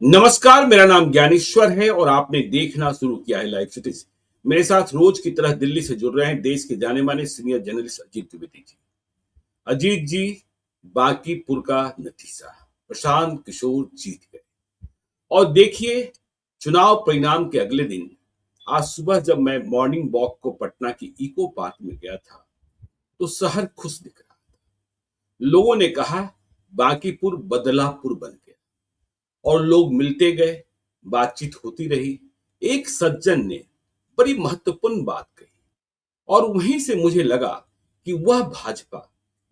नमस्कार, मेरा नाम ज्ञानेश्वर है और आपने देखना शुरू किया है लाइव सिटीज। मेरे साथ रोज की तरह दिल्ली से जुड़ रहे हैं देश के जाने माने सीनियर जर्नलिस्ट अजीत द्विवेदी जी। अजीत जी, बांकीपुर का नतीजा, प्रशांत किशोर जीत गए। और देखिए, चुनाव परिणाम के अगले दिन आज सुबह जब मैं मॉर्निंग वॉक को पटना की इको पार्क में गया था तो शहर खुश दिख रहा था। लोगों ने कहा बांकीपुर बदलापुर बन गया और लोग मिलते गए, बातचीत होती रही। एक सज्जन ने बड़ी महत्वपूर्ण बात कही और वहीं से मुझे लगा कि वह भाजपा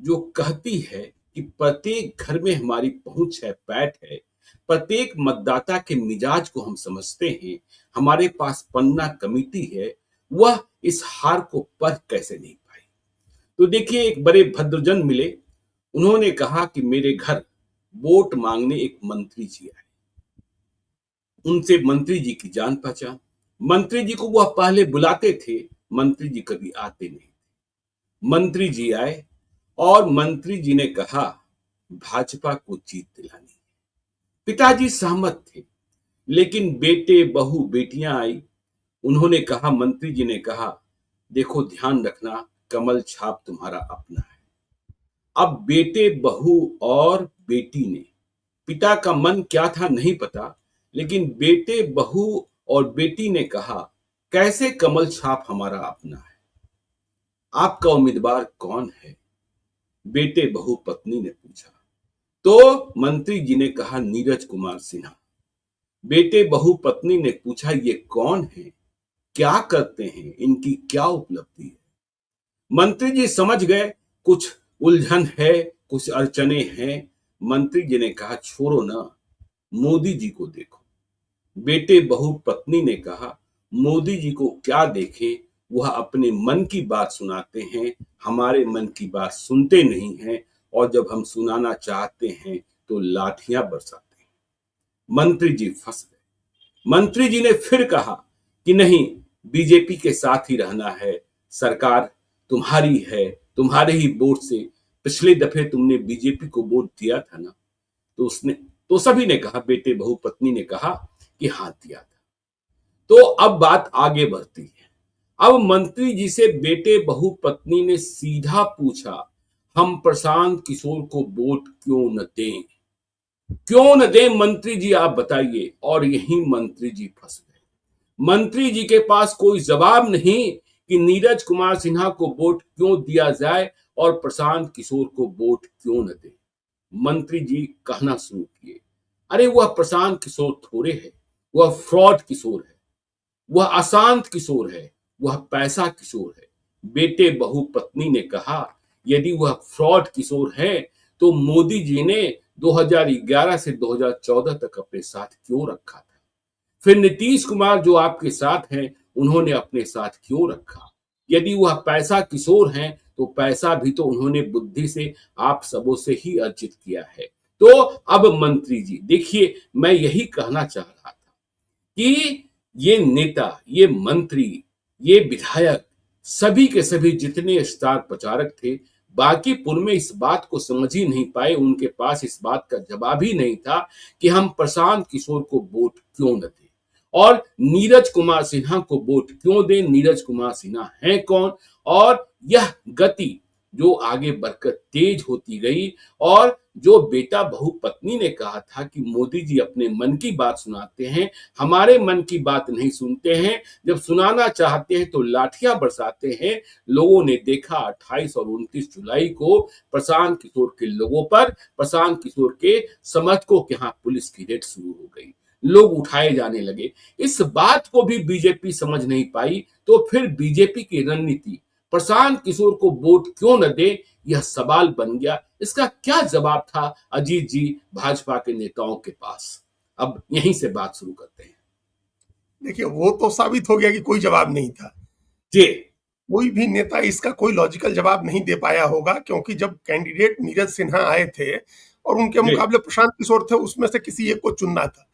जो कहती है कि प्रत्येक घर में हमारी पहुंच है, पैठ है, प्रत्येक मतदाता के मिजाज को हम समझते हैं, हमारे पास पन्ना कमेटी है, वह इस हार को पढ़ कैसे नहीं पाई। तो देखिए, एक बड़े भद्रजन मिले। उन्होंने कहा कि मेरे घर वोट मांगने एक मंत्री जी आए। उनसे मंत्री जी की जान पहचान। मंत्री जी को वह पहले बुलाते थे, मंत्री जी कभी आते नहीं थे। मंत्री जी आए और मंत्री जी ने कहा भाजपा को जीत दिलानी है। पिताजी सहमत थे, लेकिन बेटे बहू बेटियां आई। उन्होंने कहा, मंत्री जी ने कहा, देखो ध्यान रखना, कमल छाप तुम्हारा अपना है। अब बेटे बहू और बेटी ने, पिता का मन क्या था नहीं पता, लेकिन बेटे बहू और बेटी ने कहा कैसे कमल छाप हमारा अपना है, आपका उम्मीदवार कौन है? बेटे बहू पत्नी ने पूछा तो मंत्री जी ने कहा नीरज कुमार सिन्हा। बेटे बहू पत्नी ने पूछा ये कौन है, क्या करते हैं, इनकी क्या उपलब्धि है? मंत्री जी समझ गए कुछ उलझन है, कुछ अड़चने हैं। मंत्री जी ने कहा छोड़ो ना, मोदी जी को देखो। बेटे बहू पत्नी ने कहा मोदी जी को क्या देखें, वह अपने मन की बात सुनाते हैं, हमारे मन की बात सुनते नहीं हैं, और जब हम सुनाना चाहते हैं तो लाठियां बरसाते हैं। मंत्री जी फंस गए। मंत्री जी ने फिर कहा कि नहीं, बीजेपी के साथ ही रहना है, सरकार तुम्हारी है, तुम्हारे ही वोट से, पिछले दफे तुमने बीजेपी को वोट दिया था ना। तो सभी ने कहा, बेटे बहू पत्नी ने कहा कि हाथ दिया था। तो अब बात आगे बढ़ती है। अब मंत्री जी से बेटे बहू पत्नी ने सीधा पूछा, हम प्रशांत किशोर को वोट क्यों न दें? क्यों न दें मंत्री जी, आप बताइए। और यही मंत्री जी फंस गए। मंत्री जी के पास कोई जवाब नहीं कि नीरज कुमार सिन्हा को वोट क्यों दिया जाए और प्रशांत किशोर को वोट क्यों न दें। मंत्री जी कहना शुरू किए, अरे वह प्रशांत किशोर थोड़े है, वह फ्रॉड किशोर है, वह अशांत किशोर है, वह पैसा किशोर है। बेटे बहू पत्नी ने कहा यदि वह फ्रॉड किशोर है तो मोदी जी ने 2011 से 2014 तक अपने साथ क्यों रखा था? फिर नीतीश कुमार जो आपके साथ हैं, उन्होंने अपने साथ क्यों रखा? यदि वह पैसा किशोर हैं तो पैसा भी तो उन्होंने बुद्धि से आप सबों से ही अर्जित किया है। तो अब मंत्री जी देखिए, मैं यही कहना चाह रहा था कि ये नेता, ये मंत्री, ये विधायक, सभी के सभी जितने स्टार प्रचारक थे, बांकीपुर में इस बात को समझ ही नहीं पाए, उनके पास इस बात का जवाब ही नहीं था कि हम प्रशांत किशोर को वोट क्यों न दें और नीरज कुमार सिन्हा को वोट क्यों दें। नीरज कुमार सिन्हा है कौन? और यह गति जो आगे बढ़कर तेज होती गई, और जो बेटा बहू पत्नी ने कहा था कि मोदी जी अपने मन की बात सुनाते हैं, हमारे मन की बात नहीं सुनते हैं, जब सुनाना चाहते हैं तो लाठियां बरसाते हैं। लोगों ने देखा 28 और 29 जुलाई को प्रशांत किशोर के लोगों पर, प्रशांत किशोर के समर्थकों के यहाँ पुलिस की रेड शुरू हो गई, लोग उठाए जाने लगे। इस बात को भी बीजेपी समझ नहीं पाई, तो फिर बीजेपी की रणनीति प्रशांत किशोर को वोट क्यों न दे, यह सवाल बन गया। इसका क्या जवाब था अजीत जी भाजपा के नेताओं के पास? अब यहीं से बात शुरू करते हैं। देखिए, वो तो साबित हो गया कि कोई जवाब नहीं था जी। कोई भी नेता इसका कोई लॉजिकल जवाब नहीं दे पाया होगा, क्योंकि जब कैंडिडेट नीरज सिन्हा आए थे और उनके जी। मुकाबले प्रशांत किशोर थे, उसमें से किसी एक को चुनना था।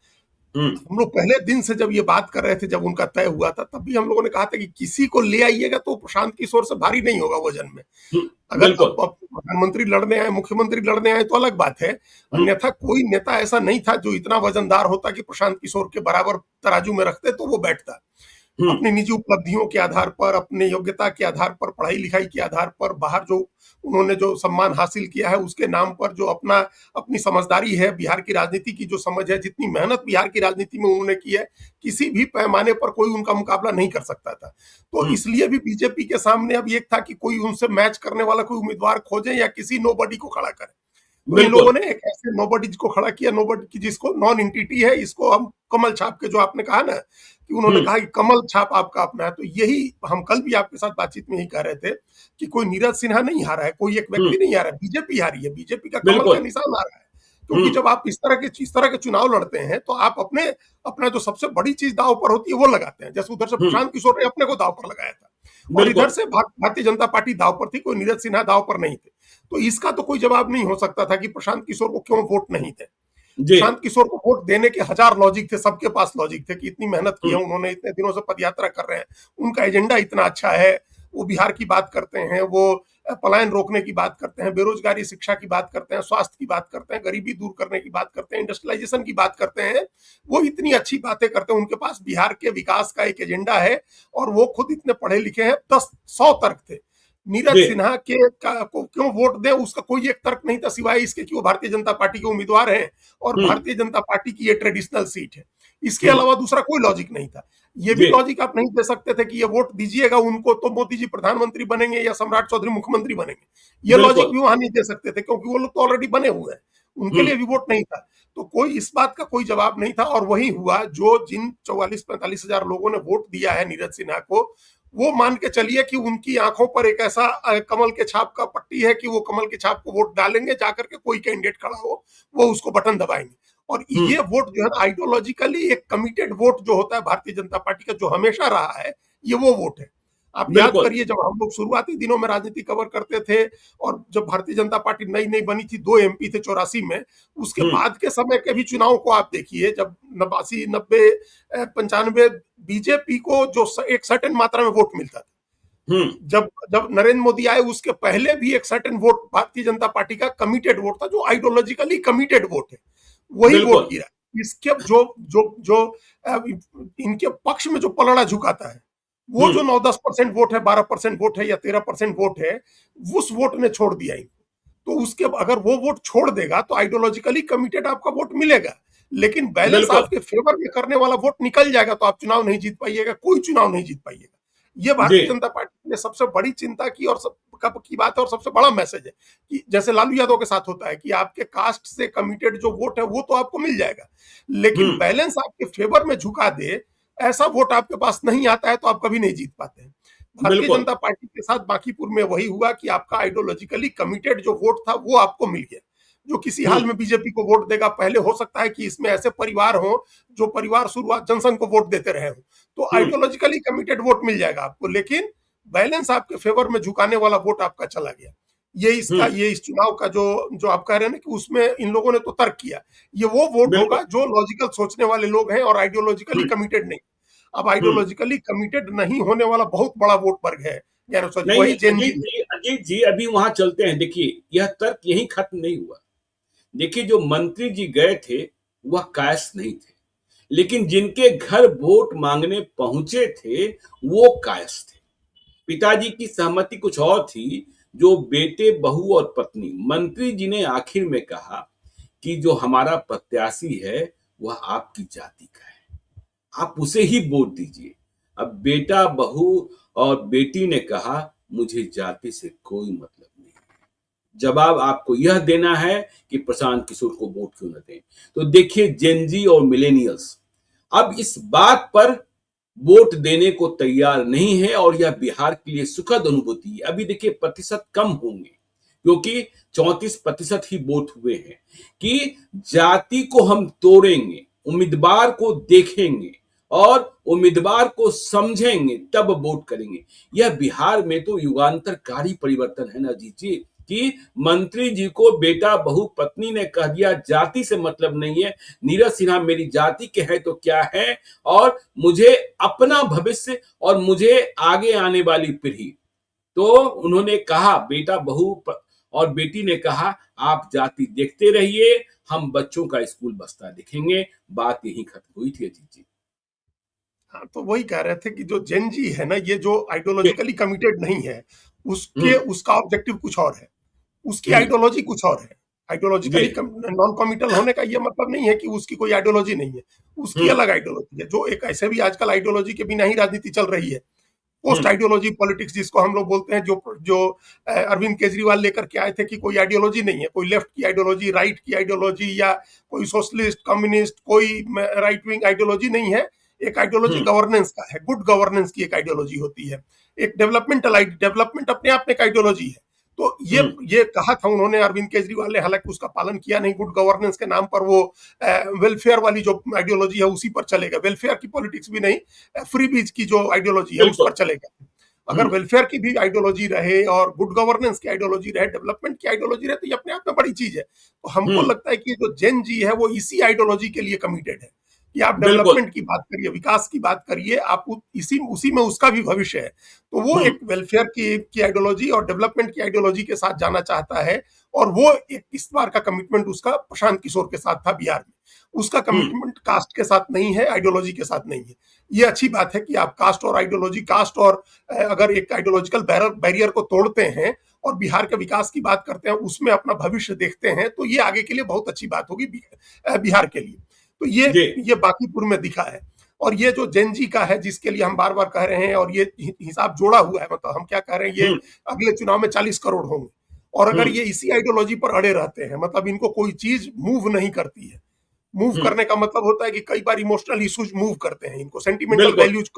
हम लोग पहले दिन से जब ये बात कर रहे थे, जब उनका तय हुआ था, तब भी हम लोगों ने कहा था कि किसी को ले आइएगा तो प्रशांत किशोर से भारी नहीं होगा वजन में। अगर बिल्कुल। अब प्रधानमंत्री लड़ने आए, मुख्यमंत्री लड़ने आए तो अलग बात है, अन्यथा कोई नेता ऐसा नहीं था जो इतना वजनदार होता कि प्रशांत किशोर के बराबर तराजू में रखते तो वो बैठता। अपनी निजी उपलब्धियों के आधार पर, अपने योग्यता के आधार पर, पढ़ाई लिखाई के आधार पर, बाहर जो उन्होंने जो सम्मान हासिल किया है उसके नाम पर, जो अपनी समझदारी है, बिहार की राजनीति की जो समझ है, जितनी मेहनत बिहार की राजनीति में उन्होंने की है, किसी भी पैमाने पर कोई उनका मुकाबला नहीं कर सकता था। तो इसलिए भी बीजेपी के सामने अब एक था कि कोई उनसे मैच करने वाला कोई उम्मीदवार खोजे या किसी नोबडी को खड़ा करे। तो इन लोगों ने एक ऐसे नोबडी को खड़ा किया, नोबडी की जिसको नॉन एंटिटी है, इसको हम कमल छाप के, जो आपने कहा ना कि उन्होंने कहा कि कमल छाप आपका अपना है, तो यही हम कल भी आपके साथ बातचीत में ही कह रहे थे कि कोई नीरज सिन्हा नहीं हारा है, कोई एक व्यक्ति नहीं हारा है, बीजेपी हारी है, बीजेपी का कमल का निशान आ रहा है। क्योंकि जब आप इस तरह के चुनाव लड़ते हैं तो आप अपना जो सबसे बड़ी चीज दांव पर होती है वो लगाते हैं। जैसे उधर से प्रशांत किशोर ने अपने को दांव पर लगाया था, और इधर से भारतीय जनता पार्टी दांव पर थी, कोई नीरज सिन्हा दांव पर नहीं थे। तो इसका तो कोई जवाब नहीं हो सकता था कि प्रशांत किशोर को क्यों वोट नहीं थे। प्रशांत किशोर को वोट देने के हजार लॉजिक थे, सबके पास लॉजिक थे कि इतनी मेहनत की है उन्होंने, इतने दिनों से पदयात्रा कर रहे हैं, उनका एजेंडा इतना अच्छा है, वो बिहार की बात करते हैं, वो पलायन रोकने की बात करते हैं, बेरोजगारी शिक्षा की बात करते हैं, स्वास्थ्य की बात करते हैं, गरीबी दूर करने की बात करते हैं, इंडस्ट्रियलाइजेशन की बात करते हैं। वो इतनी अच्छी बातें करते हैं, उनके पास बिहार के विकास का एक एजेंडा है, और वो खुद इतने पढ़े लिखे हैं। 10-100 तर्क थे। नीरज सिन्हा को क्यों वोट दें, उसका कोई एक तर्क नहीं था सिवाय इसके कि वो भारतीय जनता पार्टी के उम्मीदवार हैं और भारतीय जनता पार्टी की ये ट्रेडिशनल सीट है। इसके अलावा दूसरा कोई लॉजिक नहीं था। ये भी लॉजिक आप नहीं दे सकते थे कि ये वोट दीजिएगा उनको तो मोदी जी प्रधानमंत्री बनेंगे या सम्राट चौधरी मुख्यमंत्री बनेंगे। ये लॉजिक भी वहां नहीं दे सकते थे, क्योंकि वो लोग तो ऑलरेडी बने हुए हैं, उनके लिए भी वोट नहीं था। तो कोई इस बात का कोई जवाब नहीं था। और वही हुआ, जो जिन 44-45 हजार लोगों ने वोट दिया है नीरज सिन्हा को, वो मान के चलिए कि उनकी आंखों पर एक ऐसा कमल के छाप का पट्टी है कि वो कमल के छाप को वोट डालेंगे, जाकर के कोई कैंडिडेट खड़ा हो वो उसको बटन दबाएंगे। और ये वोट जो है आइडियोलॉजिकली एक कमिटेड वोट जो होता है भारतीय जनता पार्टी का, जो हमेशा रहा है, ये वो वोट है। आप याद करिए, जब हम लोग शुरुआती दिनों में राजनीति कवर करते थे और जब भारतीय जनता पार्टी नई नई बनी थी, 2 MP थे 84 में, उसके बाद के समय के भी चुनाव को आप देखिए, जब 89, 90, 95 बीजेपी को जो एक सर्टेन मात्रा में वोट मिलता था, जब जब नरेंद्र मोदी आए उसके पहले भी एक certain vote Bharatiya Janata party का कमिटेड वोट था, जो आइडियोलॉजिकली कमिटेड वोट है, वही वोट गिरा। इसके जो जो जो इनके पक्ष में जो पलड़ा झुकाता है, वो जो 9-10% वोट है, 12% वोट है या 13% वोट है, उस वोट ने छोड़ दिया इनको। तो उसके अगर वो वोट छोड़ देगा तो आइडियोलॉजिकली कमिटेड आपका वोट मिलेगा, लेकिन बैलेंस आपके फेवर में करने वाला वोट निकल जाएगा, तो आप चुनाव नहीं जीत पाइएगा, कोई चुनाव नहीं जीत पाइएगा। ये भारतीय जनता पार्टी के लिए सबसे बड़ी चिंता की और की बात है, और सबसे बड़ा मैसेज है कि जैसे लालू यादव के साथ होता है कि आपके कास्ट से कमिटेड जो वोट है वो तो आपको मिल जाएगा, लेकिन बैलेंस आपके फेवर में झुका दे, ऐसा वोट आपके पास नहीं आता है तो आप कभी नहीं जीत पाते हैं। भारतीय जनता पार्टी के साथ बांकीपुर में वही हुआ कि आपका आइडियोलॉजिकली कमिटेड जो वोट था वो आपको मिल गया। जो किसी हाल में बीजेपी को वोट देगा, पहले हो सकता है कि इसमें ऐसे परिवार हो जो परिवार शुरुआत जनसंघ को वोट देते रहे हो, तो आइडियोलॉजिकली कमिटेड वोट मिल जाएगा आपको, लेकिन बैलेंस आपके फेवर में झुकाने वाला वोट आपका चला गया। ये इस चुनाव का जो आप कह रहे हैं ना कि उसमें इन लोगों ने तो तर्क किया, ये वो वोट होगा जो लॉजिकल सोचने वाले लोग हैं और आइडियोलॉजिकली कमिटेड नहीं। अब आइडियोलॉजिकली कमिटेड नहीं होने वाला बहुत बड़ा वोट वर्ग है। अजीत जी अभी वहां चलते हैं। देखिए, यह तर्क यही खत्म नहीं हुआ। देखिए, जो मंत्री जी गए थे वह कायस्थ नहीं थे, लेकिन जिनके घर वोट मांगने पहुंचे थे वो कायस्थ थे। पिताजी की सहमति कुछ और थी, जो बेटे, बहू और पत्नी। मंत्री जी ने आखिर में कहा कि जो हमारा प्रत्याशी है वह आपकी जाति का है, आप उसे ही वोट दीजिए। अब बेटा, बहू और बेटी ने कहा मुझे जाति से कोई मतलब नहीं। जवाब आपको यह देना है कि प्रशांत किशोर को वोट क्यों न दें। तो देखिए, जेनजी और मिलेनियल्स अब इस बात पर वोट देने को तैयार नहीं है, और यह बिहार के लिए सुखद अनुभूति है। अभी देखिए, प्रतिशत कम होंगे क्योंकि 34% ही वोट हुए हैं कि जाति को हम तोड़ेंगे, उम्मीदवार को देखेंगे और उम्मीदवार को समझेंगे, तब वोट करेंगे। यह बिहार में तो युगांतरकारी परिवर्तन है ना जी। कि मंत्री जी को बेटा बहू पत्नी ने कह दिया जाति से मतलब नहीं है, नीरज सिन्हा मेरी जाति के है तो क्या है, और मुझे अपना भविष्य और मुझे आगे आने वाली पीढ़ी। तो उन्होंने कहा, बेटा बहू और बेटी ने कहा आप जाति देखते रहिए, हम बच्चों का स्कूल बस्ता देखेंगे। बात यही खत्म हुई थी अजीत जी। हाँ, तो वही कह रहे थे कि जो जेन जी है ना, ये जो आइडियोलॉजिकली कमिटेड नहीं है, उसका ऑब्जेक्टिव कुछ और है, उसकी आइडियोलॉजी कुछ और है। आइडियोलॉजिकली नॉन कमिटल होने का ये मतलब नहीं है कि उसकी कोई आइडियोलॉजी नहीं है, उसकी अलग आइडियोलॉजी है। जो एक ऐसे भी आजकल आइडियोलॉजी के बिना ही राजनीति चल रही है, पोस्ट आइडियोलॉजी पॉलिटिक्स जिसको हम लोग बोलते हैं, जो अरविंद केजरीवाल लेकर के आए थे कि कोई आइडियोलॉजी नहीं है, कोई लेफ्ट की आइडियोलॉजी, राइट की आइडियोलॉजी, या कोई सोशलिस्ट कम्युनिस्ट, कोई राइट विंग आइडियोलॉजी नहीं है। एक आइडियोलॉजी गवर्नेंस का है, गुड गवर्नेंस की एक आइडियोलॉजी होती है। एक डेवलपमेंट अपने आप में एक आइडियोलॉजी है। तो ये कहा था उन्होंने, अरविंद केजरीवाल ने, हालांकि उसका पालन किया नहीं। गुड गवर्नेंस के नाम पर वो वेलफेयर वाली जो आइडियोलॉजी है उसी पर चलेगा, वेलफेयर की पॉलिटिक्स भी नहीं, फ्री बीज की जो आइडियोलॉजी है उस पर चलेगा। अगर वेलफेयर की भी आइडियोलॉजी रहे और गुड गवर्नेंस की आइडियोलॉजी रहे, डेवलपमेंट की आइडियोलॉजी रहे, तो ये अपने आप में बड़ी चीज है। तो हमको लगता है कि जो जेन जी है वो इसी आइडियोलॉजी के लिए कमिटेड है कि आप डेवलपमेंट की बात करिए, विकास की बात करिए, आप उसी में उसका भी भविष्य है। तो वो एक वेलफेयर की आइडियोलॉजी और डेवलपमेंट की आइडियोलॉजी के साथ जाना चाहता है। और वो एक इस बार का कमिटमेंट उसका प्रशांत किशोर के साथ था बिहार में। उसका कमिटमेंट कास्ट के साथ नहीं है, आइडियोलॉजी के साथ नहीं है। ये अच्छी बात है कि आप कास्ट और आइडियोलॉजी, कास्ट और अगर एक आइडियोलॉजिकल बैरियर को तोड़ते हैं और बिहार के विकास की बात करते हैं, उसमें अपना भविष्य देखते हैं, तो ये आगे के लिए बहुत अच्छी बात होगी बिहार के लिए। तो ये बांकीपुर में दिखा है। और ये जो जेन जी का है, जिसके लिए हम बार बार कह रहे हैं, और ये हिसाब जोड़ा हुआ है, मतलब हम क्या कह रहे हैं, ये अगले चुनाव में 40 करोड़ होंगे। और अगर ये इसी आइडियोलॉजी पर अड़े रहते हैं, मतलब इनको कोई चीज मूव नहीं करती है। मूव करने का मतलब होता है कि कई बार इमोशनल इश्यूज मूव करते हैं इनको, सेंटिमेंटल वैल्यूज,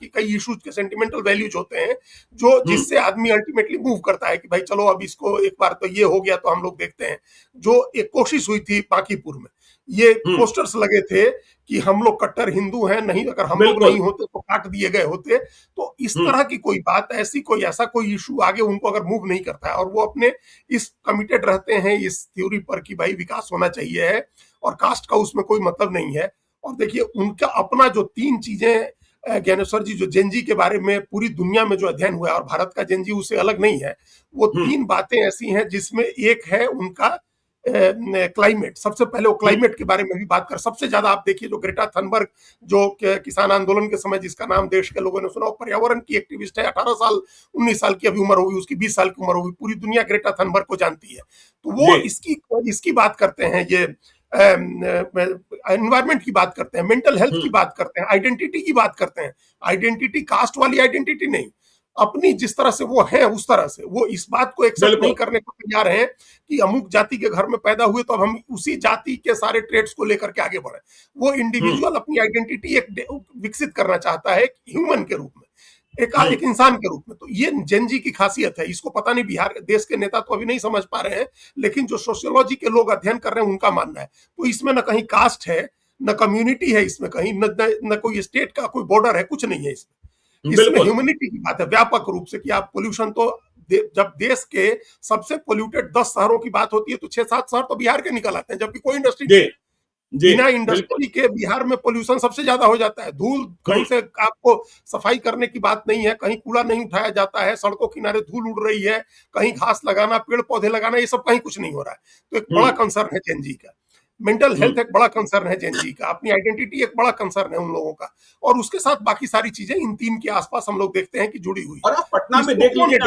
कई इश्यूज के सेंटिमेंटल वैल्यूज होते हैं जो जिससे आदमी अल्टीमेटली मूव करता है कि भाई चलो अब इसको एक बार तो ये हो गया तो हम लोग देखते हैं। जो एक कोशिश हुई थी बांकीपुर में, ये पोस्टर्स लगे थे कि हम लोग कट्टर हिंदू हैं, नहीं अगर हम लोग नहीं होते तो काट दिए गए होते। तो इस तरह की कोई बात, ऐसा कोई इशू आगे उनको अगर मूव नहीं करता है, और वो अपने इस कमिटेड रहते हैं इस थ्योरी पर कि भाई विकास होना चाहिए है और कास्ट का उसमें कोई मतलब नहीं है। और देखिए उनका अपना जो 3 चीजें, ज्ञानेश्वर जी, जो जेन जी के बारे में पूरी दुनिया में जो अध्ययन हुआ है, और भारत का जेन जी उससे अलग नहीं है, वो 3 बातें ऐसी हैं जिसमें एक है उनका क्लाइमेट। सबसे पहले वो क्लाइमेट के बारे में भी बात कर, सबसे ज्यादा आप देखिए जो ग्रेटा थनबर्ग, जो किसान आंदोलन के समय जिसका नाम देश के लोगों ने सुना, पर्यावरण की एक्टिविस्ट है, 18 साल 19 साल की अभी उम्र होगी उसकी, 20 साल की उम्र होगी, पूरी दुनिया ग्रेटा थनबर्ग को जानती है। तो वो इसकी बात करते हैं, ये एनवायरमेंट की बात करते हैं, मेंटल हेल्थ की बात करते हैं, आइडेंटिटी की बात करते हैं। आइडेंटिटी कास्ट वाली आइडेंटिटी नहीं, अपनी जिस तरह से वो है उस तरह से। वो इस बात को एक्सेप्ट नहीं करने को तैयार हैं कि अमुक जाति के घर में पैदा हुए तो अब हम उसी जाति के सारे ट्रेड्स को लेकर के आगे बढ़े। वो इंडिविजुअल अपनी आइडेंटिटी एक विकसित करना चाहता है ह्यूमन के रूप में, एक इंसान के रूप में। तो ये जेन जी की खासियत है। इसको पता नहीं बिहार देश के नेता तो अभी नहीं समझ पा रहे हैं, लेकिन जो सोशियोलॉजी के लोग अध्ययन कर रहे हैं उनका मानना है। तो इसमें न कहीं कास्ट है, न कम्युनिटी है, इसमें कहीं न कोई स्टेट का कोई बॉर्डर है, कुछ नहीं है इसमें ह्यूमैनिटी की बात है व्यापक रूप से। कि आप पोल्यूशन तो जब देश के सबसे पोल्यूटेड 10 शहरों की बात होती है तो 6-7 शहर तो बिहार के निकल आते हैं, जबकि कोई इंडस्ट्री बिना इंडस्ट्री के बिहार में पोल्यूशन सबसे ज्यादा हो जाता है। धूल, कहीं से आपको सफाई करने की बात नहीं है, कहीं कूड़ा नहीं उठाया जाता है, सड़कों किनारे धूल उड़ रही है, कहीं घास लगाना, पेड़ पौधे लगाना, ये सब कहीं कुछ नहीं हो रहा है। तो एक बड़ा कंसर्न है जेन जी का। मेंटल हेल्थ एक बड़ा कंसर्न है जेन जी का, अपनी आइडेंटिटी एक बड़ा कंसर्न है उन लोगों का, और उसके साथ बाकी सारी चीजें इन 3 के आसपास हम लोग देखते हैं कि जुड़ी हुई। और आप पटना में देख लीजिए,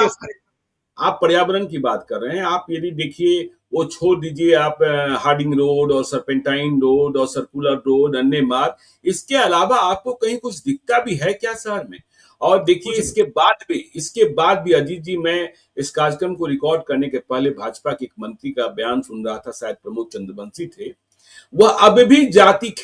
आप पर्यावरण की बात कर रहे हैं, आप यदि देखिए, वो छोड़ दीजिए आप हार्डिंग रोड और सर्पेंटाइन रोड और सर्कुलर रोड, अन्य मार्ग, इसके अलावा आपको कहीं कुछ दिखता भी है क्या शहर में? और देखिए इसके बाद भी अजीत जी, मैं इस कार्यक्रम को रिकॉर्ड करने के पहले भाजपा के एक मंत्री का बयान सुन रहा था, शायद प्रमोद चंद्रवंशी थे, वह अब भी जाति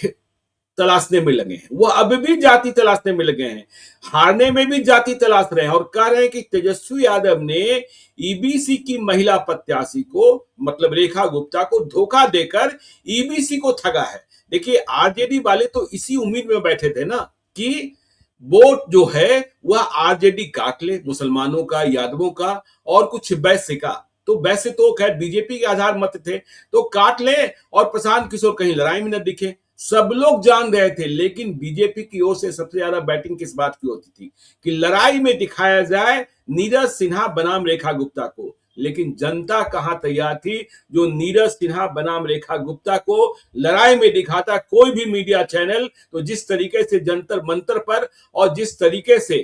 तलाशने में लगे हैं, वो अब भी जाति तलाशने में लगे हैं, हारने में भी जाति तलाश रहे हैं, और कह रहे हैं कि तेजस्वी यादव ने ईबीसी की महिला प्रत्याशी को, मतलब रेखा गुप्ता को धोखा देकर ईबीसी को ठगा है। देखिए आरजेडी वाले तो इसी उम्मीद में बैठे थे ना कि वोट जो है वह आरजेडी काट ले, मुसलमानों का, यादवों का और कुछ वैश्य का, तो वैसे तो खैर बीजेपी के आधार मत थे, तो काट ले और प्रशांत किशोर कहीं लड़ाई में न दिखे। सब लोग जान रहे थे, लेकिन बीजेपी की ओर से सबसे ज्यादा बैटिंग किस बात की होती थी कि लड़ाई में दिखाया जाए नीरज सिन्हा बनाम रेखा गुप्ता को। लेकिन जनता कहां तैयार थी जो नीरज सिन्हा बनाम रेखा गुप्ता को लड़ाई में दिखाता कोई भी मीडिया चैनल। तो जिस तरीके से जंतर मंतर पर और जिस तरीके से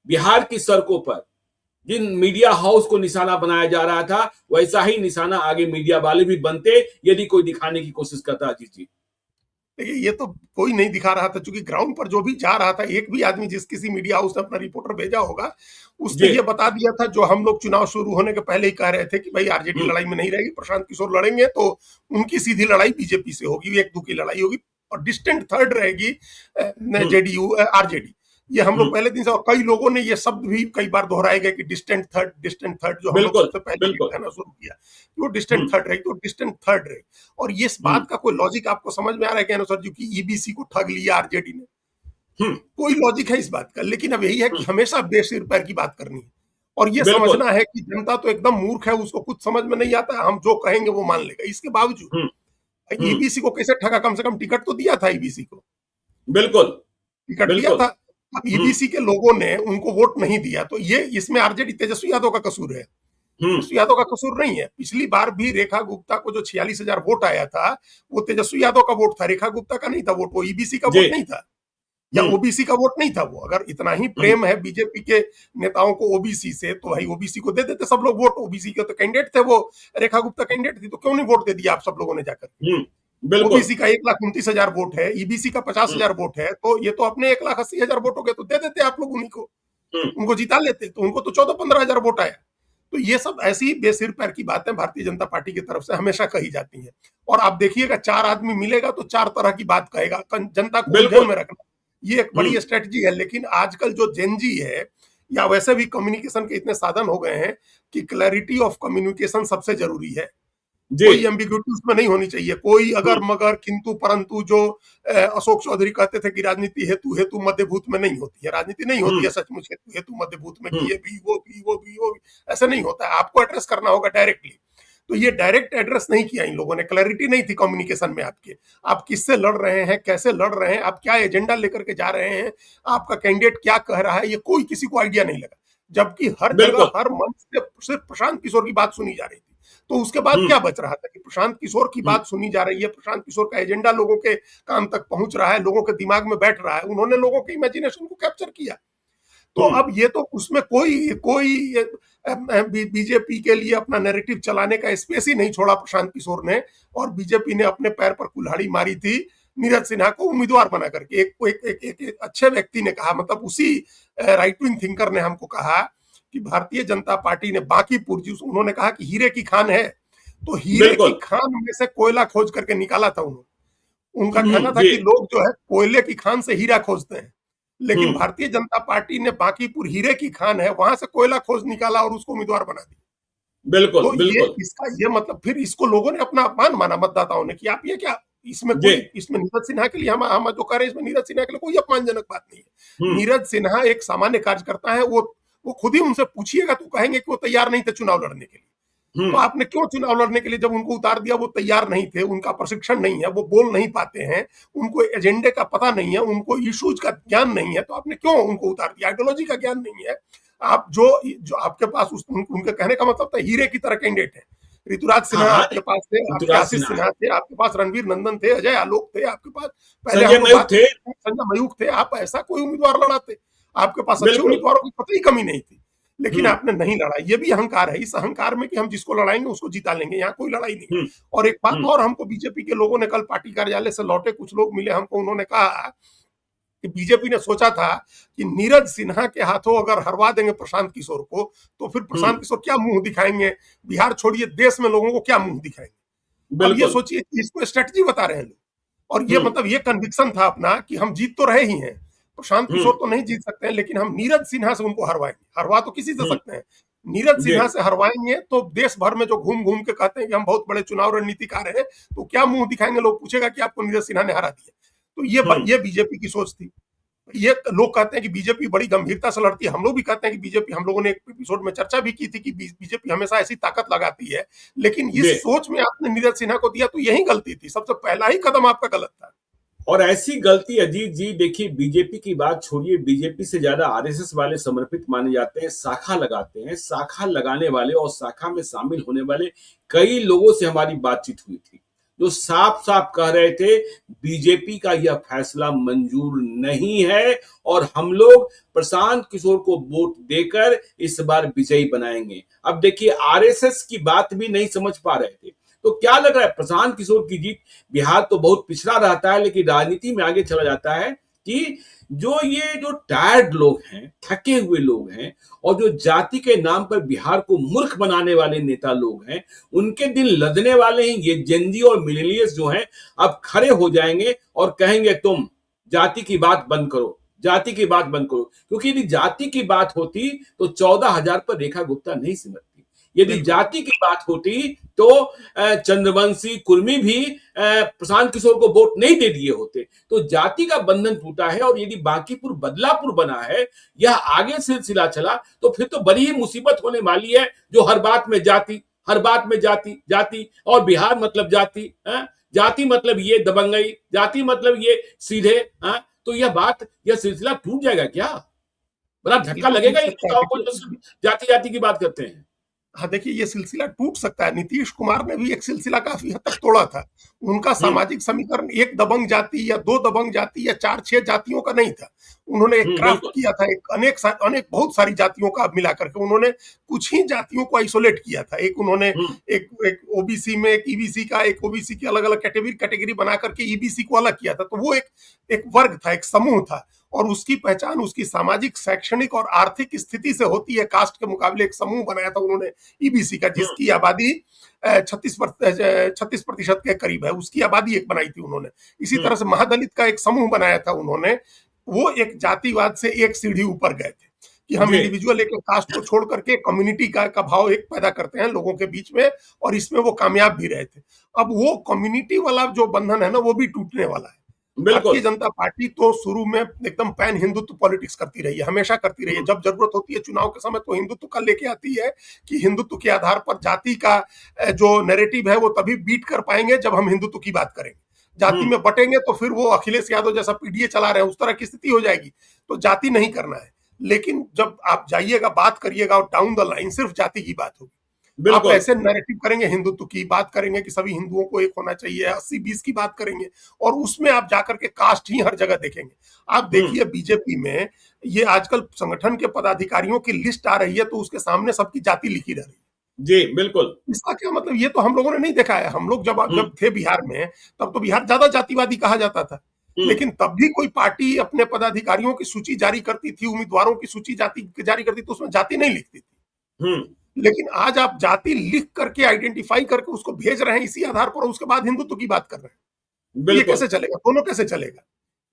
बिहार की सड़कों पर जिन मीडिया हाउस को निशाना बनाया जा रहा था, वैसा ही निशाना आगे मीडिया वाले भी बनते यदि कोई दिखाने की कोशिश करता। अजीत जी, देखिए, ये तो कोई नहीं दिखा रहा था, क्योंकि ग्राउंड पर जो भी जा रहा था, एक भी आदमी जिस किसी मीडिया हाउस ने अपना रिपोर्टर भेजा होगा, उसने ये बता दिया था जो हम लोग चुनाव शुरू होने के पहले ही कह रहे थे कि भाई आरजेडी लड़ाई में नहीं रहेगी, प्रशांत किशोर लड़ेंगे तो उनकी सीधी लड़ाई बीजेपी से होगी, एक दू की लड़ाई होगी और डिस्टेंट थर्ड रहेगी जेडीयू आरजेडी। ये हम लोग पहले दिन से, और कई लोगों ने ये शब्द भी कई बार दोहराए गए कि डिस्टेंट थर्ड, जो हम लोग सबसे पहले कहना शुरू किया कि वो डिस्टेंट थर्ड रहेगी, तो डिस्टेंट थर्ड रहेगी। और ये इस बात का कोई लॉजिक आपको समझ में आ रहा है क्या अनुसार जी की ईबीसी को ठग लिया आरजेडी ने? कोई लॉजिक है इस बात का? लेकिन अब यही है कि हमेशा बेसिर पैर की बात करनी है और ये समझना है कि जनता तो एकदम मूर्ख है, उसको कुछ समझ में नहीं आता, हम जो कहेंगे वो मान लेगा। इसके बावजूद ईबीसी को कैसे ठगा? कम से कम टिकट तो दिया था ईबीसी को, बिल्कुल टिकट दिया था। अब ईबीसी के लोगों ने उनको वोट नहीं दिया, तो ये इसमें आरजेडी तेजस्वी यादव का कसूर है। तेजस्वी यादव का कसूर नहीं है। पिछली बार भी रेखा गुप्ता को जो 46,000 वोट आया था, वो तेजस्वी यादव का वोट था, रेखा गुप्ता का नहीं था वोट, वो ईबीसी का वोट नहीं था या ओबीसी का वोट नहीं था वो। अगर इतना ही प्रेम है बीजेपी के नेताओं को ओबीसी से, तो भाई ओबीसी को दे देते सब लोग वोट। ओबीसी के तो कैंडिडेट थे, वो रेखा गुप्ता कैंडिडेट थी, तो क्यों नहीं वोट दे दिया आप सब लोगों ने जाकर? ओबीसी का 1,29,000 वोट है, ईबीसी का 50,000 वोट है, तो ये तो अपने 1,80,000 वोट हो गए, तो दे देते आप लोग उन्हीं को, उनको जिता लेते। तो उनको तो 14-15,000 वोट आया। तो ये सब ऐसी बेसिर पैर की बातें भारतीय जनता पार्टी की तरफ से हमेशा कही जाती हैं। और आप देखिएगा, 4 आदमी मिलेगा तो 4 तरह की बात कहेगा, जनता को उलझन में रखना, ये एक बड़ी स्ट्रेटजी है। लेकिन आजकल जो जेनजी है, या वैसे भी कम्युनिकेशन के इतने साधन हो गए हैं कि क्लैरिटी ऑफ कम्युनिकेशन सबसे जरूरी है। कोई एम्बिग्यूटी उसमें नहीं होनी चाहिए, कोई अगर मगर किंतु परंतु। जो अशोक चौधरी कहते थे कि राजनीति हेतु मध्यभूत में नहीं होती है, राजनीति नहीं होती है सचमुच हेतु मध्यभूत में, कि ये भी वो भी वो भी वो भी, ऐसा नहीं होता है। आपको एड्रेस करना होगा डायरेक्टली। तो ये डायरेक्ट एड्रेस नहीं किया इन लोगों ने, क्लैरिटी नहीं थी कम्युनिकेशन में आपके। आप किससे लड़ रहे हैं, कैसे लड़ रहे हैं, आप क्या एजेंडा लेकर के जा रहे हैं, आपका कैंडिडेट क्या कह रहा है, ये कोई किसी को आइडिया नहीं लगा। जबकि हर जगह हर मंच से सिर्फ प्रशांत किशोर की बात सुनी जा रही थी। तो उसके बाद क्या बच रहा था कि प्रशांत किशोर की बात सुनी जा रही है, प्रशांत किशोर का एजेंडा लोगों के कान तक पहुंच रहा है, लोगों के दिमाग में बैठ रहा है, उन्होंने लोगों के इमेजिनेशन को कैप्चर किया। तो अब ये तो उसमें कोई बीजेपी के लिए अपना नैरेटिव चलाने का स्पेस ही नहीं छोड़ा प्रशांत किशोर ने। और बीजेपी ने अपने पैर पर कुल्हाड़ी मारी थी नीरज सिन्हा को उम्मीदवार बना करके। एक अच्छे व्यक्ति ने कहा, मतलब उसी राइट विंग थिंकर ने हमको कहा कि भारतीय जनता पार्टी ने बांकीपुर, उन्होंने कहा कि हीरे की खान है, तो हीरे की खान में से कोयला खोज करके निकाला था उन्होंने। उनका कहना था कि लोग जो है कोयले की खान से हीरा खोजते हैं, लेकिन भारतीय जनता पार्टी ने बांकीपुर हीरे की खान है, वहां से कोयला खोज निकाला और उसको उम्मीदवार बना दिया। बिल्कुल, तो बिल्कुल। इसका ये मतलब, फिर इसको लोगों ने अपना अपमान माना मतदाताओं ने कि आप ये क्या, इसमें कोई, इसमें नीरज सिन्हा के लिए हम जो कह रहे हैं, इसमें नीरज सिन्हा के लिए कोई अपमानजनक बात नहीं है। नीरज सिन्हा एक सामान्य कार्यकर्ता है, वो खुद ही उनसे पूछिएगा तो कहेंगे कि वो तैयार नहीं थे चुनाव लड़ने के लिए। तो आपने क्यों चुनाव लड़ने के लिए जब उनको उतार दिया? वो तैयार नहीं थे, उनका प्रशिक्षण नहीं है, वो बोल नहीं पाते हैं, उनको एजेंडे का पता नहीं है, उनको इश्यूज का ज्ञान नहीं है, तो आपने क्यों उनको उतार दिया? आइडियोलॉजी का ज्ञान नहीं है। आप जो आपके पास उनके कहने का मतलब था हीरे की तरह कैंडिडेट है। ऋतुराज सिन्हा आपके पास थे, आपके आशीष सिन्हा थे, आपके पास रणवीर नंदन थे, अजय आलोक थे, आपके पास पहले संजय मयूख थे। आप ऐसा कोई उम्मीदवार लड़ाते, आपके पास अच्छे उम्मीदवारों की कतई कमी नहीं थी, लेकिन आपने नहीं लड़ा। ये भी अहंकार है, इस अहंकार में कि हम जिसको लड़ाएंगे उसको जिता लेंगे। यहाँ कोई लड़ाई नहीं। और एक बात और, हमको बीजेपी के लोगों ने, कल पार्टी कार्यालय से लौटे कुछ लोग मिले हमको, उन्होंने कहा कि बीजेपी ने सोचा था कि नीरज सिन्हा के हाथों अगर हरवा देंगे प्रशांत किशोर को, तो फिर प्रशांत किशोर क्या मुंह दिखाएंगे, बिहार छोड़िए देश में लोगों को क्या मुंह दिखाएंगे। अब ये सोचिए, इसको स्ट्रेटजी बता रहे हैं लोग। और ये मतलब ये कन्विक्शन था अपना कि हम जीत तो रहे ही हैं, प्रशांत किशोर तो नहीं जीत सकते हैं, लेकिन हम नीरज सिन्हा से उनको हरवाएंगे। हरवा तो किसी से सकते हैं, नीरज सिन्हा से हरवाएंगे तो देश भर में जो घूम घूम के कहते हैं कि हम बहुत बड़े चुनाव रणनीतिकार हैं, तो क्या मुंह दिखाएंगे? लोग पूछेगा कि आपको नीरज सिन्हा ने हरा दिया। तो ये बीजेपी की सोच थी। ये लोग कहते हैं कि बीजेपी बड़ी गंभीरता से लड़ती है, हम लोग भी कहते हैं कि बीजेपी, हम लोगों ने एक एपिसोड में चर्चा भी की थी कि बीजेपी हमेशा ऐसी ताकत लगाती है, लेकिन जी। इस सोच में आपने नीरज सिन्हा को दिया तो यही गलती थी, सबसे पहला ही कदम आपका गलत था। और ऐसी गलती अजीत जी, देखिए बीजेपी की बात छोड़िए, बीजेपी से ज्यादा आरएसएस वाले समर्पित माने जाते हैं, शाखा लगाते हैं। शाखा लगाने वाले और शाखा में शामिल होने वाले कई लोगों से हमारी बातचीत हुई थी, जो साफ साफ कह रहे थे बीजेपी का यह फैसला मंजूर नहीं है और हम लोग प्रशांत किशोर को वोट देकर इस बार विजयी बनाएंगे। अब देखिए आरएसएस की बात भी नहीं समझ पा रहे थे, तो क्या लग रहा है प्रशांत किशोर की जीत? बिहार तो बहुत पिछड़ा रहता है, लेकिन राजनीति में आगे चला जाता है कि जो टायर्ड लोग हैं, थके हुए लोग हैं, और जो जाति के नाम पर बिहार को मूर्ख बनाने वाले नेता लोग हैं, उनके दिन लदने वाले हैं ये जेनजी और मिलेनियल्स जो हैं, अब खड़े हो जाएंगे और कहेंगे तुम जाति की बात बंद करो, जाति की बात बंद करो। क्योंकि यदि जाति की बात होती तो 14,000 पर रेखा गुप्ता नहीं सिमटती। यदि जाति की बात होती तो चंद्रवंशी कुर्मी भी प्रशांत किशोर को वोट नहीं दे दिए होते। तो जाति का बंधन टूटा है, और यदि बांकीपुर बदलापुर बना है, यह आगे सिलसिला चला तो फिर तो बड़ी ही मुसीबत होने वाली है, जो हर बात में जाति, हर बात में जाति जाति, और बिहार मतलब जाति, जाति मतलब ये दबंगई, जाति मतलब ये सीधे, तो यह सिलसिला टूट जाएगा क्या? बड़ा धक्का लगेगा इन नेताओं को जो जाति जाति की बात करते हैं। हाँ, देखिए ये सिलसिला टूट सकता है। नीतीश कुमार ने भी एक सिलसिला काफी हद तक तोड़ा था। उनका सामाजिक समीकरण एक दबंग जाति या दो दबंग जाति या 4-6 जातियों का नहीं था। उन्होंने एक क्राफ्ट किया था, एक अनेक बहुत सारी जातियों का मिला करके उन्होंने कुछ ही जातियों को आइसोलेट किया था। एक उन्होंने एक ओबीसी में एक ईबीसी का, एक ओबीसी की अलग अलग कैटेगरी बना करके ईबीसी को अलग किया था। तो वो एक वर्ग था, एक समूह था, और उसकी पहचान उसकी सामाजिक, शैक्षणिक और आर्थिक स्थिति से होती है। कास्ट के मुकाबले एक समूह बनाया था उन्होंने ईबीसी का, जिसकी आबादी 36% के करीब है, उसकी आबादी एक बनाई थी उन्होंने। इसी तरह से महादलित का एक समूह बनाया था उन्होंने। वो एक जातिवाद से एक सीढ़ी ऊपर गए थे कि हम इंडिविजुअल एक कास्ट को छोड़ करके कम्युनिटी का भाव एक पैदा करते हैं लोगों के बीच में, और इसमें वो कामयाब भी रहे थे। अब वो कम्युनिटी वाला जो बंधन है ना, वो भी टूटने वाला है। भारतीय जनता पार्टी तो शुरू में एकदम पैन हिंदुत्व पॉलिटिक्स करती रही है, हमेशा करती रही है। जब जरूरत होती है चुनाव के समय तो हिंदुत्व का लेके आती है कि हिंदुत्व के आधार पर जाति का जो नैरेटिव है वो तभी बीट कर पाएंगे जब हम हिंदुत्व की बात करेंगे। जाति में बटेंगे तो फिर वो अखिलेश यादव जैसा पीडीए चला रहे हैं उस तरह की स्थिति हो जाएगी। तो जाति नहीं करना है, लेकिन जब आप जाइएगा, बात करिएगा और डाउन द लाइन सिर्फ जाति की बात होगी। आप ऐसे नैरेटिव करेंगे, हिंदुत्व की बात करेंगे कि सभी हिंदुओं को एक होना चाहिए, 80-20 की बात करेंगे, और उसमें आप जाकर के कास्ट ही हर जगह देखेंगे। आप देखिए बीजेपी में ये आजकल संगठन के पदाधिकारियों की लिस्ट आ रही है तो उसके सामने सबकी जाति लिखी रह रही है। जी बिल्कुल। इसका क्या मतलब? ये तो हम लोगों ने नहीं देखा है। हम लोग जब थे बिहार में, तब तो बिहार ज्यादा जातिवादी कहा जाता था, लेकिन तब भी कोई पार्टी अपने पदाधिकारियों की सूची जारी करती थी, उम्मीदवारों की सूची जारी करती थी, तो उसमें जाति नहीं लिखती थी। लेकिन आज आप जाति लिख करके, आइडेंटिफाई करके उसको भेज रहे हैं इसी आधार पर, उसके बाद हिंदुत्व की बात कर रहे हैं। ये कैसे चलेगा? दोनों कैसे चलेगा?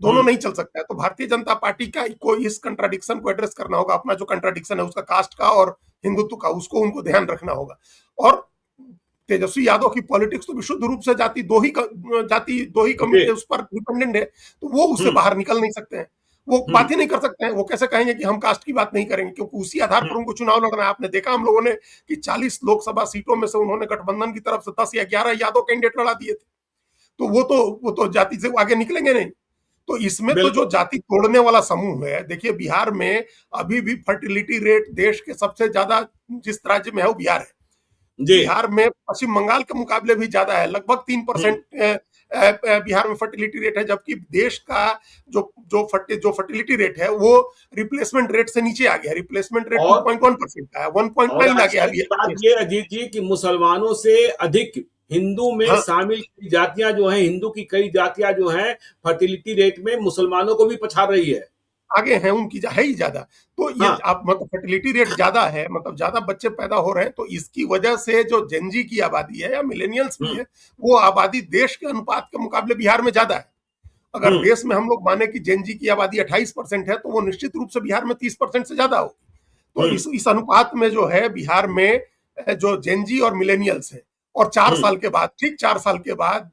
दोनों नहीं चल सकता है। तो भारतीय जनता पार्टी को इस कंट्राडिक्शन को एड्रेस करना होगा। अपना जो कंट्राडिक्शन है उसका, कास्ट का और हिंदुत्व का, उसको उनको ध्यान रखना होगा। और तेजस्वी यादव की पॉलिटिक्स तो विशुद्ध रूप से जाति दो ही कम्युनिटी उस पर डिपेंडेंट है, तो वो उससे बाहर निकल नहीं सकते हैं। वो बात ही नहीं कर सकते हैं। वो कैसे कहेंगे कि हम कास्ट की बात नहीं करेंगे, क्योंकि उसी आधार पर उनको चुनाव लड़ना है। आपने देखा हम लोगों ने कि 40 लोकसभा सीटों में से उन्होंने गठबंधन की तरफ से 10 या 11 यादव कैंडिडेट लड़ा दिए थे। तो वो तो जाति से आगे निकलेंगे नहीं। तो इसमें तो जो जाति तोड़ने वाला समूह है, देखिए बिहार में अभी भी फर्टिलिटी रेट देश के सबसे ज्यादा जिस राज्य में है वो बिहार है। बिहार में पश्चिम बंगाल के मुकाबले भी ज्यादा है, लगभग 3% बिहार में फर्टिलिटी रेट है, जबकि देश का जो फर्टिलिटी रेट है वो रिप्लेसमेंट रेट से नीचे आ गया। रिप्लेसमेंट रेट 2.1% का है, 1.9 आ गया। बात ये अजीत जी कि मुसलमानों से अधिक हिंदू में शामिल जातियां जो हैं, हिंदू की कई जातियां जो हैं फर्टिलिटी रेट में मुसलमानों को भी पछाड़ रही है, आगे है, उनकी है ही ज्यादा। तो ये आप मतलब फर्टिलिटी रेट ज्यादा है, मतलब ज्यादा बच्चे पैदा हो रहे हैं, तो इसकी वजह से जो जेनजी की आबादी है या मिलेनियल्स में है, वो आबादी देश के अनुपात के मुकाबले बिहार में ज्यादा है। अगर देश में हम लोग माने कि जेनजी की आबादी 28% है, तो वो निश्चित रूप से बिहार में 30% से ज्यादा होगी। तो इस अनुपात में जो है बिहार में जो जेनजी और मिलेनियल्स है और 4 साल के बाद, ठीक 4 साल के बाद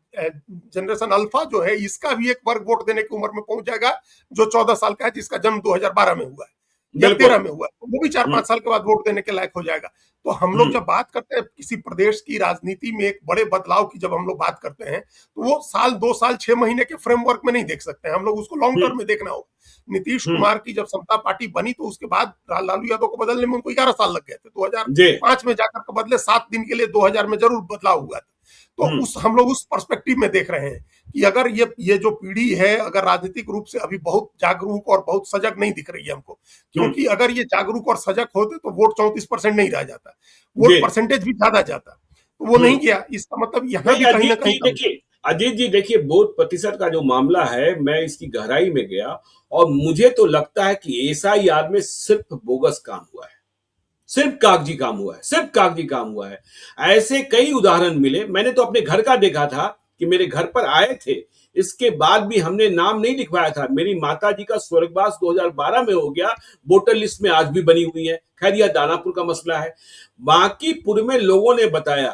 जनरेशन अल्फा जो है, इसका भी एक वर्ग वोट देने की उम्र में पहुंच जाएगा, जो 14 साल का है, जिसका जन्म 2012 में हुआ है या बिल्कुल। 13 में हुआ है, तो वो भी 4-5 साल के बाद वोट देने के लायक हो जाएगा। तो हम लोग जब बात करते हैं किसी प्रदेश की राजनीति में एक बड़े बदलाव की, जब हम लोग बात करते हैं, तो वो साल, 2 साल, 6 महीने के फ्रेमवर्क में नहीं देख सकते हैं, हम लोग उसको लॉन्ग टर्म में देखना होगा। नीतीश कुमार की जब समता पार्टी बनी, तो उसके बाद लालू यादव को बदलने में उनको 11 साल लग गए थे। 2005 में जाकर के बदले, 7 दिन के लिए 2000 में जरूर बदलाव हुआ था। तो हम लोग उस पर्सपेक्टिव में देख रहे हैं कि अगर ये जो पीढ़ी है, अगर राजनीतिक रूप से अभी बहुत जागरूक और बहुत सजग नहीं दिख रही है हमको, क्योंकि अगर ये जागरूक और सजग होते तो वोट 34% नहीं रह जाता, वोट परसेंटेज भी ज्यादा जाता, तो वो नहीं गया। इसका मतलब यहाँ भी कहीं ना कहीं देखिए अजीत जी, देखिए वोट प्रतिशत का जो मामला है, मैं इसकी गहराई में गया और मुझे तो लगता है कि एसआईआर में सिर्फ बोगस काम हुआ है, सिर्फ कागजी काम हुआ है, सिर्फ कागजी काम हुआ है। ऐसे कई उदाहरण मिले, मैंने तो अपने घर का देखा था कि मेरे घर पर आए थे, इसके बाद भी हमने नाम नहीं लिखवाया था। मेरी माता जी का स्वर्गवास 2012 में हो गया, वोटर लिस्ट में आज भी बनी हुई है। खैर यह दानापुर का मसला है। बांकीपुर में लोगों ने बताया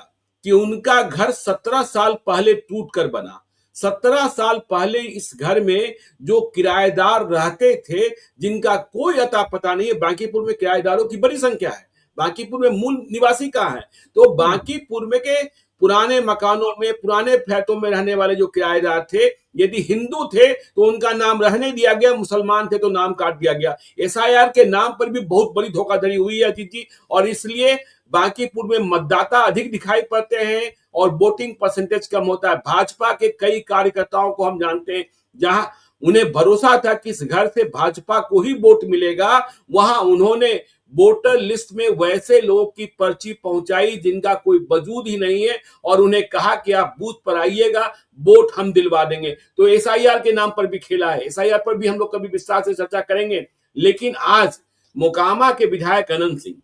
कि उनका घर 17 साल पहले टूट कर बना। 17 साल पहले इस घर में जो किराएदार रहते थे, जिनका कोई अता पता नहीं है, बांकीपुर में किराएदारों की बड़ी संख्या है, बांकीपुर में मूल निवासी कहाँ है, तो बांकीपुर में के पुराने मकानों में, पुराने फ्लैटों में रहने वाले जो किराएदार थे, यदि हिंदू थे तो उनका नाम रहने दिया गया, मुसलमान थे तो नाम काट दिया गया। एसआईआर के नाम पर भी बहुत बड़ी धोखाधड़ी हुई है अजीत जी, और इसलिए बांकीपुर में मतदाता अधिक दिखाई पड़ते हैं और वोटिंग परसेंटेज कम होता है। भाजपा के कई कार्यकर्ताओं को हम जानते हैं, जहां उन्हें भरोसा था कि इस घर से भाजपा को ही वोट मिलेगा, वहां उन्होंने वोटर लिस्ट में वैसे लोगों की पर्ची पहुंचाई जिनका कोई वजूद ही नहीं है, और उन्हें कहा कि आप बूथ पर आइएगा, वोट हम दिलवा देंगे। तो एसआईआर के नाम पर भी खेला है। एसआईआर पर भी हम लोग कभी विस्तार से चर्चा करेंगे। लेकिन आज मोकामा के विधायक अनंत सिंह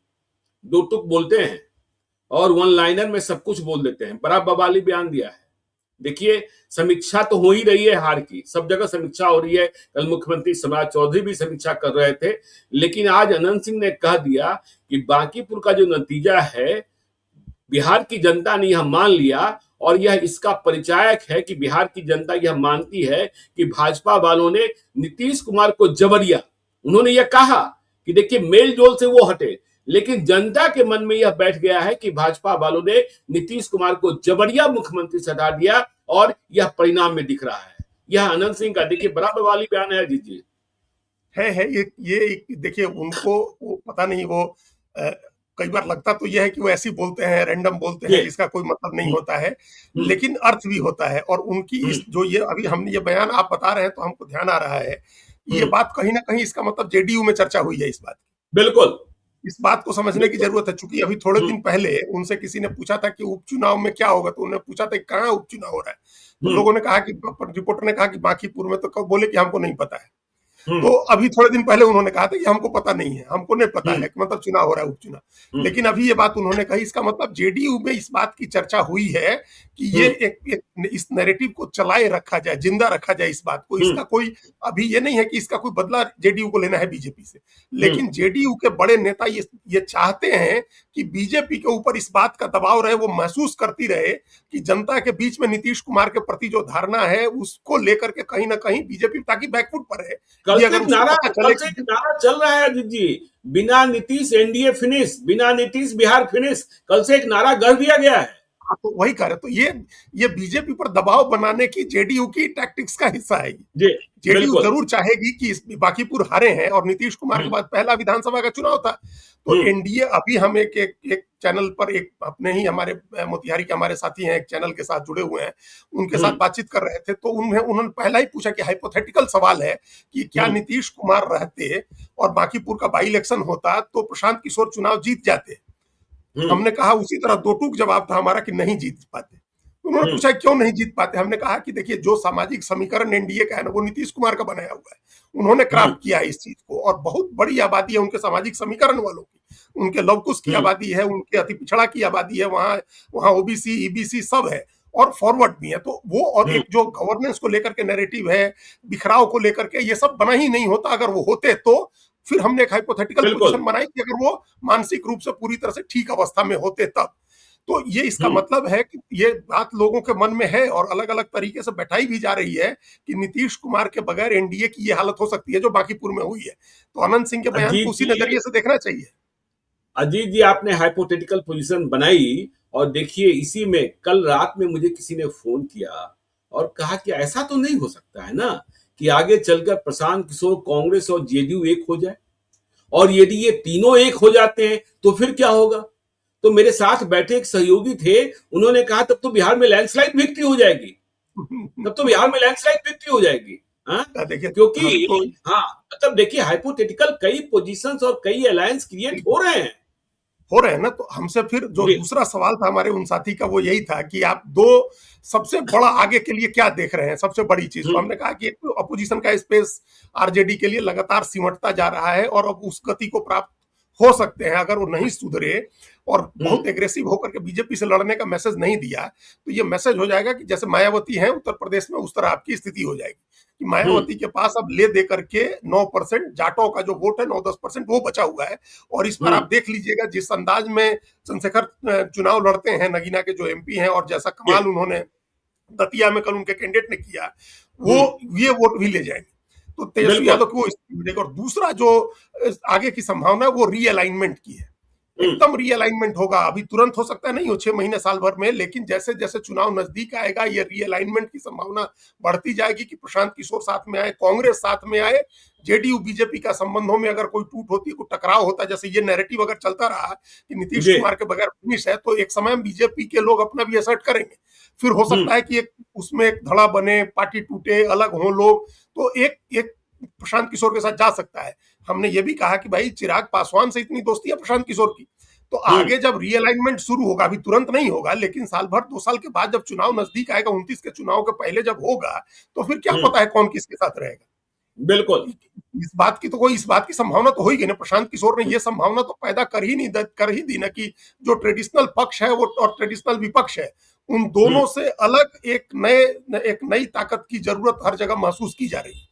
दो टुक बोलते हैं और वन लाइनर में सब कुछ बोल देते हैं, बड़ा बवाली बयान दिया है। देखिए, समीक्षा तो हो ही रही है हार की, सब जगह समीक्षा हो रही है। कल मुख्यमंत्री सम्राट चौधरी भी समीक्षा कर रहे थे, लेकिन आज अनंत सिंह ने कह दिया कि बांकीपुर का जो नतीजा है, बिहार की जनता ने यह मान लिया, और यह इसका परिचायक है कि बिहार की जनता यह मानती है कि भाजपा वालों ने नीतीश कुमार को जबरिया, उन्होंने यह कहा कि देखिए मेल जोल से वो हटे, लेकिन जनता के मन में यह बैठ गया है कि भाजपा वालों ने नीतीश कुमार को जबरिया मुख्यमंत्री से हटा दिया, और यह परिणाम में दिख रहा है। यह अनंत सिंह का देखिए बराबर वाली बयान है अजीत जी। है ये देखिए, उनको वो पता नहीं, वो कई बार लगता तो यह है कि वो ऐसे बोलते हैं, रैंडम बोलते हैं, जिसका कोई मतलब नहीं होता है, लेकिन अर्थ भी होता है। और उनकी इस जो ये अभी हमने ये बयान आप बता रहे हैं, तो हमको ध्यान आ रहा है ये बात कहीं ना कहीं, इसका मतलब जेडीयू में चर्चा हुई है इस बात की। बिल्कुल, इस बात को समझने की जरूरत है, चूंकि अभी थोड़े दिन पहले उनसे किसी ने पूछा था कि उपचुनाव में क्या होगा, तो उन्होंने पूछा था कहाँ उपचुनाव हो रहा है, तो लोगों ने कहा कि, रिपोर्टर ने कहा कि बांकीपुर में, तो बोले कि हमको नहीं पता है। तो अभी थोड़े दिन पहले उन्होंने कहा था कि हमको पता नहीं है, हमको नहीं पता है कि मतलब चुनाव हो रहा है, उपचुनाव। लेकिन अभी ये बात उन्होंने कही, इसका मतलब जेडीयू में इस बात की चर्चा हुई है कि ये एक इस नैरेटिव को चलाए रखा जाए, जिंदा रखा जाए इस बात को। इसका कोई अभी ये नहीं है कि इसका कोई बदला जेडीयू को लेना है बीजेपी से, लेकिन जेडीयू के बड़े नेता ये चाहते हैं कि बीजेपी के ऊपर इस बात का दबाव रहे, वो महसूस करती रहे कि जनता के बीच में नीतीश कुमार के प्रति जो धारणा है, उसको लेकर के कहीं ना कहीं बीजेपी ताकि बैकफुट पर है। कल से एक नारा चल रहा है अजीत जी, बिना नीतीश एनडीए फिनिश, बिना नीतीश बिहार फिनिश, कल से एक नारा गढ़ दिया गया है। तो वही कह रहे, तो ये बीजेपी पर दबाव बनाने की जेडीयू की टैक्टिक्स का हिस्सा है। जेडीयू जरूर चाहेगी कि बांकीपुर हारे हैं, और नीतीश कुमार के बाद पहला विधानसभा का चुनाव था, तो एनडीए, अभी हम एक चैनल पर, एक अपने ही हमारे मोतिहारी के हमारे साथी हैं, एक चैनल के साथ जुड़े हुए हैं, उनके साथ बातचीत कर रहे थे, तो उन्होंने पहला ही पूछा कि हाइपोथेटिकल सवाल है कि क्या नीतीश कुमार रहते और बांकीपुर का बाई इलेक्शन होता तो प्रशांत किशोर चुनाव जीत जाते। हमने कहा, उसी तरह दो टूक जवाब था हमारा कि नहीं जीत पाते। उन्होंने पूछा क्यों नहीं जीत पाते, हमने कहा कि देखिए, जो सामाजिक समीकरण एनडीए का है ना, वो नीतीश कुमार का बनाया हुआ है, उन्होंने क्राफ्ट किया है इस चीज को, और बहुत बड़ी आबादी है उनके सामाजिक समीकरण वालों की, उनके लवकुश की आबादी है, उनके अति पिछड़ा की आबादी है, वहां ओबीसी ईबीसी सब है, और फॉरवर्ड भी है। तो वो, और एक जो गवर्नेंस को लेकर के नैरेटिव है, बिखराव को लेकर के, ये सब बना ही नहीं होता। अगर वो होते तो फिर हमने एक हाइपोथेटिकल पोजीशन बनाई कि अगर वो मानसिक रूप से पूरी तरह से ठीक अवस्था में होते तब। तो ये इसका मतलब है कि ये बात लोगों के मन में है और अलग अलग तरीके से बैठाई भी जा रही है कि नीतीश कुमार के बगैर एनडीए की ये हालत हो सकती है जो बांकीपुर में हुई है। तो अनंत सिंह के बयान को अजीत उसी जी, नजरिए से देखना चाहिए। अजीत जी, आपने हाइपोथेटिकल पोजीशन बनाई और देखिए इसी में कल रात में मुझे किसी ने फोन किया और कहा कि ऐसा तो नहीं हो सकता है ना कि आगे चलकर प्रशांत किशोर कांग्रेस और जेडीयू एक हो जाए, और यदि ये तीनों एक हो जाते हैं तो फिर क्या होगा। तो मेरे साथ बैठे एक सहयोगी थे, उन्होंने कहा तब तो बिहार में लैंडस्लाइड विक्ट्री हो जाएगी, तब तो बिहार में लैंडस्लाइड विक्ट्री हो जाएगी। हाँ, देखिए हम क्योंकि तो हाँ मतलब देखिए हाइपोथेटिकल कई पोजीशंस और कई अलायंस क्रिएट हो रहे हैं। हो रहे हैं ना, तो हमसे फिर जो दूसरा सवाल था हमारे उन साथी का वो यही था कि आप दो सबसे बड़ा आगे के लिए क्या देख रहे हैं, सबसे बड़ी चीज। तो हमने कहा कि एक तो अपोजिशन का स्पेस आरजेडी के लिए लगातार सिमटता जा रहा है और अब उस गति को प्राप्त हो सकते हैं अगर वो नहीं सुधरे और बहुत एग्रेसिव होकर के बीजेपी से लड़ने का मैसेज नहीं दिया, तो ये मैसेज हो जाएगा कि जैसे मायावती है उत्तर प्रदेश में उस तरह आपकी स्थिति हो जाएगी कि मायावती के पास अब ले दे करके 9% जाटों का जो वोट है 9-10% वो बचा हुआ है। और इस बार आप देख लीजिएगा जिस अंदाज में चंद्रशेखर चुनाव लड़ते हैं, नगीना के जो एमपी हैं, और जैसा कमाल उन्होंने दतिया में कल उनके कैंडिडेट ने किया, वो ये वोट भी ले जाएंगे। तो तेजस्वी यादव को वो स्थिति मिलेगी। और दूसरा जो आगे की संभावना है वो रीअलाइनमेंट की है, एकदम रीअलाइनमेंट होगा। अभी तुरंत हो सकता है नहीं हो 6 महीने साल भर में, लेकिन जैसे जैसे चुनाव नजदीक आएगा ये रीअलाइनमेंट की संभावना बढ़ती जाएगी कि प्रशांत किशोर साथ में आए, कांग्रेस साथ में आए, जेडीयू बीजेपी का संबंधों में अगर कोई टूट होती है, कोई टकराव होता है, जैसे ये नैरेटिव अगर चलता रहा कि नीतीश कुमार के बगैर फिनिश है, तो एक समय में बीजेपी के लोग अपना भी असर्ट करेंगे। फिर हो सकता है कि एक उसमें एक धड़ा बने, पार्टी टूटे, अलग हो लोग, तो एक एक प्रशांत किशोर के साथ जा सकता है। हमने ये भी कहा कि भाई चिराग पासवान से इतनी दोस्ती है प्रशांत किशोर की, तो आगे जब रीअलाइनमेंट शुरू होगा, अभी तुरंत नहीं होगा, लेकिन साल भर 2 साल के बाद जब चुनाव नजदीक आएगा, 29 के चुनाव के पहले जब होगा, तो फिर क्या पता है कौन किसके साथ रहेगा। बिल्कुल इस बात की संभावना तो होगी ना। प्रशांत किशोर ने ये संभावना तो पैदा कर ही दी ना कि जो ट्रेडिशनल पक्ष है वो और ट्रेडिशनल विपक्ष है, उन दोनों से अलग एक नई ताकत की जरूरत हर जगह महसूस की जा रही है।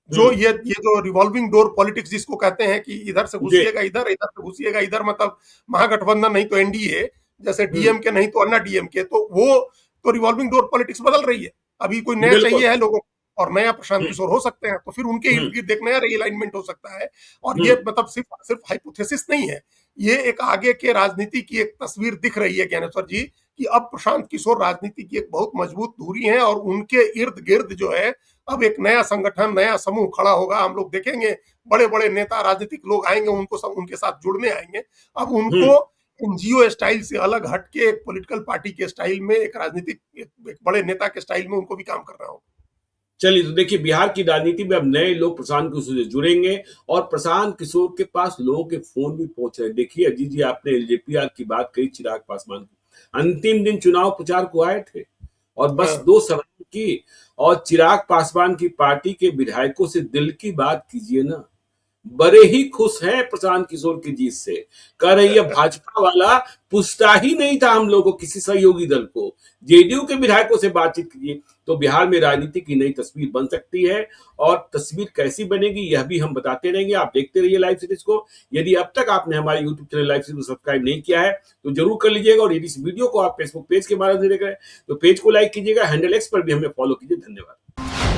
जो ये जो रिवॉल्विंग डोर पॉलिटिक्स जिसको कहते हैं कि इधर से घुसिएगा इधर, इधर से घुसिएगा इधर, मतलब महागठबंधन नहीं तो एनडीए, जैसे डीएमके नहीं तो अन्ना डीएमके, तो वो तो रिवॉल्विंग डोर पॉलिटिक्स बदल रही है। अभी कोई नया चाहिए है लोगों को और नया प्रशांत किशोर हो सकते हैं, तो फिर उनके इर्द गिर्द एक नया रीअलाइनमेंट हो सकता है। और ये मतलब सिर्फ हाइपोथेसिस नहीं है, ये एक आगे के राजनीति की एक तस्वीर दिख रही है ज्ञानेश्वर जी कि अब प्रशांत किशोर राजनीति की एक बहुत मजबूत धुरी है और उनके इर्द गिर्द जो है अब एक नया संगठन, नया समूह खड़ा होगा। हम लोग देखेंगे बड़े बड़े नेता, राजनीतिक लोग आएंगे, उनको सब उनके साथ जुड़ने आएंगे। अब उनको एनजीओ स्टाइल से अलग हटके एक पॉलिटिकल पार्टी के स्टाइल में, एक राजनीतिक एक बड़े नेता के स्टाइल में उनको भी काम करना होगा। चलिए, तो देखिए बिहार की राजनीति में अब नए लोग प्रशांत किशोर से जुड़ेंगे और प्रशांत किशोर के पास लोगों के फोन भी पहुंच रहे हैं। देखिए अजीत जी, आपने एलजेपीआर की बात कही, चिराग पासवान की, अंतिम दिन चुनाव प्रचार को आए थे और बस 2 सवाल की, और चिराग पासवान की पार्टी के विधायकों से दिल की बात कीजिए ना, बड़े ही खुश हैं प्रशांत किशोर की जीत से। कह रही है भाजपा वाला पूछता ही नहीं था हम लोगों को, किसी सहयोगी दल को, जेडीयू के विधायकों से बातचीत कीजिए। तो बिहार में राजनीति की नई तस्वीर बन सकती है और तस्वीर कैसी बनेगी यह भी हम बताते रहेंगे। आप देखते रहिए लाइव सीरीज को। यदि अब तक आपने हमारे यूट्यूब चैनल लाइव सीरीज को सब्सक्राइब नहीं किया है तो जरूर कर लीजिएगा, और यदि इस वीडियो को आप फेसबुक पेज के माध्यम से देख रहे हैं तो पेज को लाइक कीजिएगा, हैंडल एक्स पर भी हमें फॉलो कीजिए। धन्यवाद।